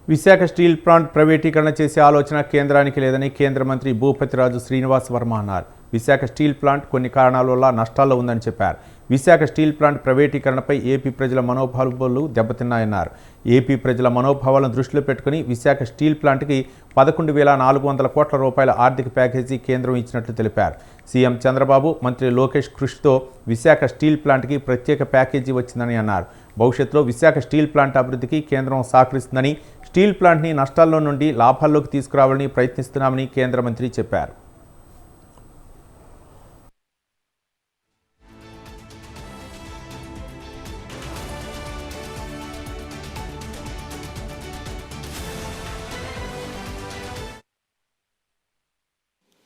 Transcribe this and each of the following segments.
Visakha steel plant ప్రైవేటీకరణ చేసే ఆలోచన కేంద్రానికి లేదని కేంద్ర మంత్రి భూపతిరాజు శ్రీనివాస్ వర్మ అన్నారు. విశాఖ స్టీల్ ప్లాంట్ కొన్ని కారణాల వల్ల నష్టాల్లో ఉందని చెప్పారు. విశాఖ స్టీల్ ప్లాంట్ ప్రైవేటీకరణపై ఏపీ ప్రజల మనోభావాలు దెబ్బతిన్నాయన్నారు. ఏపీ ప్రజల మనోభావాలను దృష్టిలో పెట్టుకుని విశాఖ స్టీల్ ప్లాంట్కి 11,400 కోట్ల రూపాయల ఆర్థిక ప్యాకేజీ కేంద్రం ఇచ్చినట్లు తెలిపారు. సీఎం చంద్రబాబు, మంత్రి లోకేష్ కృషితో విశాఖ స్టీల్ ప్లాంట్కి ప్రత్యేక ప్యాకేజీ వచ్చిందని అన్నారు. భవిష్యత్తులో విశాఖ స్టీల్ ప్లాంట్ అభివృద్ధికి కేంద్రం సహకరిస్తుందని, స్టీల్ ప్లాంట్ని నష్టాల్లో నుండి లాభాల్లోకి తీసుకురావాలని ప్రయత్నిస్తున్నామని కేంద్ర మంత్రి చెప్పారు.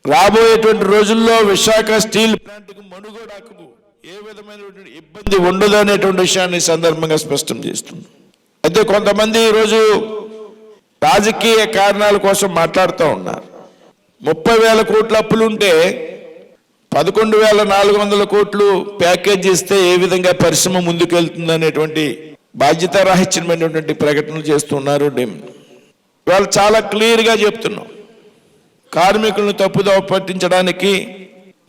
రాబోయేటువంటి రోజుల్లో విశాఖ స్టీల్ ప్లాంట్కు మనుగడకు ఏ విధమైనటువంటి ఇబ్బంది ఉండదు అనేటువంటి విషయాన్ని సందర్భంగా స్పష్టం చేస్తుంది. అయితే కొంతమంది ఈరోజు రాజకీయ కారణాల కోసం మాట్లాడుతూ ఉన్నారు. 30,000 కోట్ల అప్పులుంటే 11,400 కోట్లు ప్యాకేజ్ ఇస్తే ఏ విధంగా పరిశ్రమ ముందుకెళ్తుంది అనేటువంటి బాధ్యతారాహిత్యమైనటువంటి ప్రకటనలు చేస్తున్నారు. ఇవాళ చాలా క్లియర్గా చెప్తున్నాం, కార్మికులను తప్పుదోవ పట్టించడానికి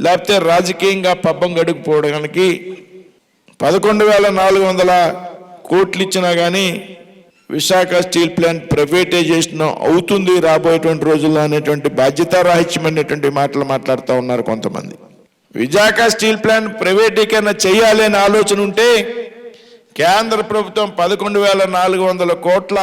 లేకపోతే రాజకీయంగా పబ్బం గడుపుకోవడానికి 11,400 కోట్లు ఇచ్చినా కానీ విశాఖ స్టీల్ ప్లాంట్ ప్రైవేటైజేషన్ అవుతుంది రాబోయేటువంటి రోజుల్లో అనేటువంటి బాధ్యతారాహిత్యమైనటువంటి మాటలు మాట్లాడుతూ ఉన్నారు కొంతమంది. విశాఖ స్టీల్ ప్లాంట్ ప్రైవేటీకరణ చేయాలి అనే ఆలోచన ఉంటే కేంద్ర ప్రభుత్వం 11,400 కోట్ల